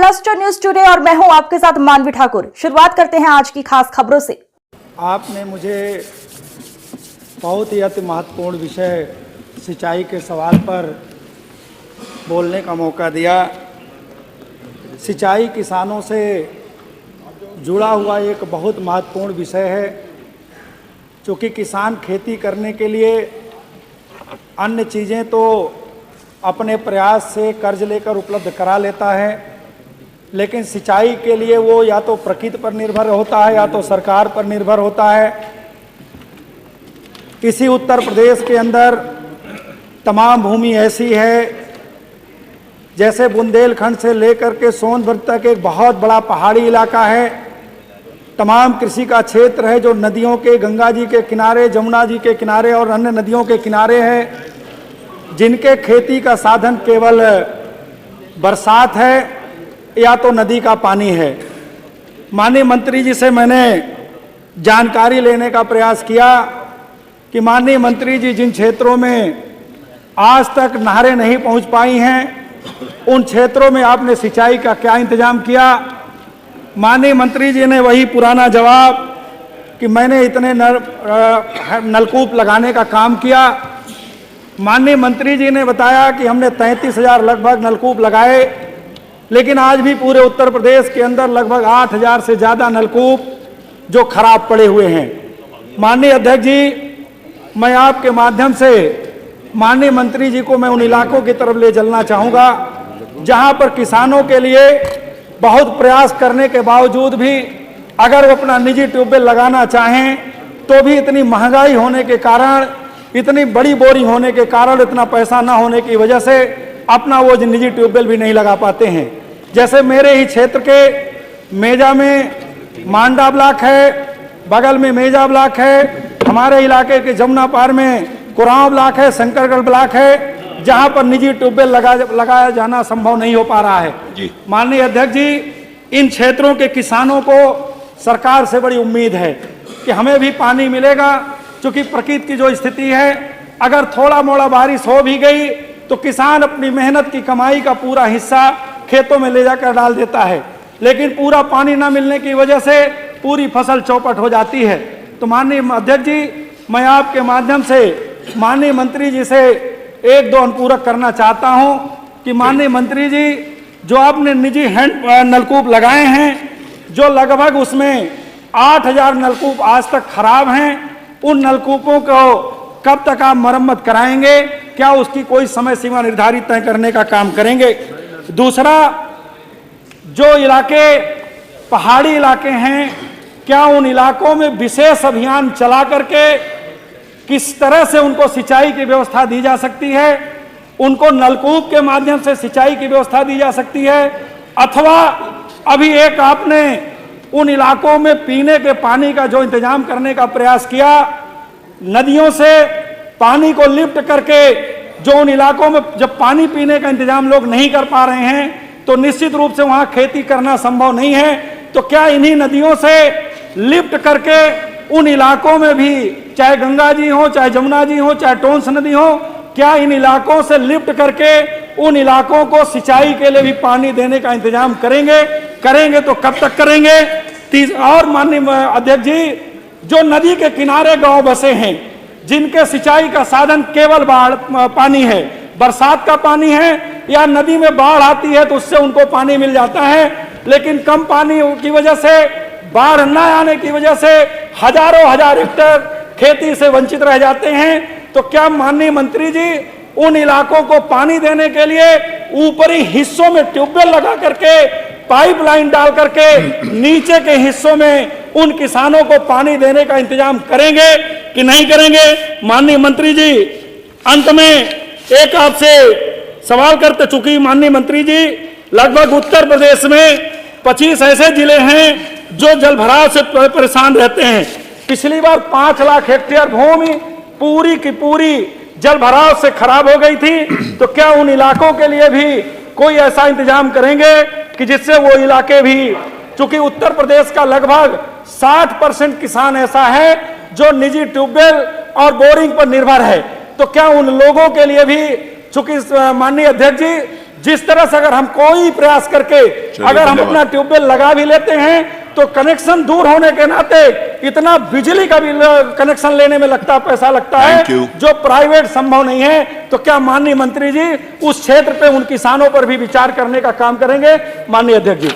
Cluster news today और मैं हूं आपके साथ मानवी ठाकुर। शुरुआत करते हैं आज की खास खबरों से। आपने मुझे बहुत ही अति महत्वपूर्ण विषय सिंचाई के सवाल पर बोलने का मौका दिया। सिंचाई किसानों से जुड़ा हुआ एक बहुत महत्वपूर्ण विषय है, क्योंकि किसान खेती करने के लिए अन्य चीज़ें तो अपने प्रयास से कर्ज लेकर उपलब्ध करा लेता है, लेकिन सिंचाई के लिए वो या तो प्रकृति पर निर्भर होता है या तो सरकार पर निर्भर होता है। इसी उत्तर प्रदेश के अंदर तमाम भूमि ऐसी है जैसे बुंदेलखंड से लेकर के सोनभद्र तक एक बहुत बड़ा पहाड़ी इलाका है। तमाम कृषि का क्षेत्र है जो नदियों के, गंगा जी के किनारे, जमुना जी के किनारे और अन्य नदियों के किनारे है, जिनके खेती का साधन केवल बरसात है या तो नदी का पानी है। माननीय मंत्री जी से मैंने जानकारी लेने का प्रयास किया कि माननीय मंत्री जी, जिन क्षेत्रों में आज तक नहरें नहीं पहुंच पाई हैं, उन क्षेत्रों में आपने सिंचाई का क्या इंतजाम किया। माननीय मंत्री जी ने वही पुराना जवाब कि मैंने इतने नलकूप लगाने का काम किया। माननीय मंत्री जी ने बताया कि हमने 33,000 लगभग नलकूप लगाए, लेकिन आज भी पूरे उत्तर प्रदेश के अंदर लगभग 8,000 से ज़्यादा नलकूप जो खराब पड़े हुए हैं। माननीय अध्यक्ष जी, मैं आपके माध्यम से माननीय मंत्री जी को मैं उन इलाकों की तरफ ले चलना चाहूँगा जहाँ पर किसानों के लिए बहुत प्रयास करने के बावजूद भी अगर वो अपना निजी ट्यूबवेल लगाना चाहें तो भी इतनी महंगाई होने के कारण, इतनी बड़ी बोरिंग होने के कारण, इतना पैसा ना होने की वजह से अपना वो निजी ट्यूबवेल भी नहीं लगा पाते हैं। जैसे मेरे ही क्षेत्र के मेजा में मांडा ब्लॉक है, बगल में मेजा ब्लॉक है, हमारे इलाके के जमुना पार में कुरांव ब्लॉक है, शंकरगढ़ ब्लॉक है, जहां पर निजी ट्यूबवेल लगाया जाना संभव नहीं हो पा रहा है। माननीय अध्यक्ष जी, इन क्षेत्रों के किसानों को सरकार से बड़ी उम्मीद है कि हमें भी पानी मिलेगा, क्योंकि प्रकृति की जो स्थिति है, अगर थोड़ा मोड़ा बारिश हो भी गई तो किसान अपनी मेहनत की कमाई का पूरा हिस्सा खेतों में ले जाकर डाल देता है, लेकिन पूरा पानी न मिलने की वजह से पूरी फसल चौपट हो जाती है। तो माननीय अध्यक्ष जी, मैं आपके माध्यम से माननीय मंत्री जी से एक दो अनुपूरक करना चाहता हूं कि माननीय मंत्री जी, जो आपने निजी नलकूप लगाए हैं, जो लगभग उसमें 8,000 नलकूप आज तक खराब हैं, उन नलकूपों को कब तक आप मरम्मत कराएंगे? क्या उसकी कोई समय सीमा निर्धारित तय करने का काम करेंगे? दूसरा, जो इलाके पहाड़ी इलाके हैं, क्या उन इलाकों में विशेष अभियान चला करके किस तरह से उनको सिंचाई की व्यवस्था दी जा सकती है? उनको नलकूप के माध्यम से सिंचाई की व्यवस्था दी जा सकती है, अथवा अभी एक आपने उन इलाकों में पीने के पानी का जो इंतजाम करने का प्रयास किया, नदियों से पानी को लिफ्ट करके, जो उन इलाकों में जब पानी पीने का इंतजाम लोग नहीं कर पा रहे हैं तो निश्चित रूप से वहां खेती करना संभव नहीं है। तो क्या इन्हीं नदियों से लिफ्ट करके उन इलाकों में भी, चाहे गंगा जी हो, चाहे जमुना जी हो, चाहे टोंस नदी हो, क्या इन इलाकों से लिफ्ट करके उन इलाकों को सिंचाई के लिए भी पानी देने का इंतजाम करेंगे? करेंगे तो कब तक करेंगे? और माननीय अध्यक्ष जी, जो नदी के किनारे गांव बसे हैं, जिनके सिंचाई का साधन केवल पानी है, बरसात का पानी है, या नदी में बाढ़ आती है तो उससे उनको पानी मिल जाता है, लेकिन कम पानी की वजह से, बाढ़ न आने की वजह से हजारों हजार हेक्टेयर खेती से वंचित रह जाते हैं। तो क्या माननीय मंत्री जी, उन इलाकों को पानी देने के लिए ऊपरी हिस्सों में ट्यूबवेल लगा करके, पाइपलाइन डाल करके नीचे के हिस्सों में उन किसानों को पानी देने का इंतजाम करेंगे कि नहीं करेंगे? माननीय मंत्री जी, अंत में एक आपसे सवाल करते, चूंकि माननीय मंत्री जी, लगभग उत्तर प्रदेश में 25 ऐसे जिले हैं जो जलभराव से परेशान रहते हैं। पिछली बार 5 लाख हेक्टेयर भूमि पूरी की पूरी जलभराव से खराब हो गई थी। तो क्या उन इलाकों के लिए भी कोई ऐसा इंतजाम करेंगे कि जिससे वो इलाके भी, चूंकि उत्तर प्रदेश का लगभग 60% किसान ऐसा है जो निजी ट्यूबवेल और बोरिंग पर निर्भर है, तो क्या उन लोगों के लिए भी, चूंकि माननीय अध्यक्ष जी जिस तरह से अगर हम कोई प्रयास करके अगर हम अपना ट्यूबवेल लगा भी लेते हैं तो कनेक्शन दूर होने के नाते इतना बिजली का भी कनेक्शन लेने में पैसा लगता है जो प्राइवेट संभव नहीं है। तो क्या माननीय मंत्री जी उस क्षेत्र पे उन किसानों पर भी विचार करने का काम करेंगे? माननीय अध्यक्ष जी।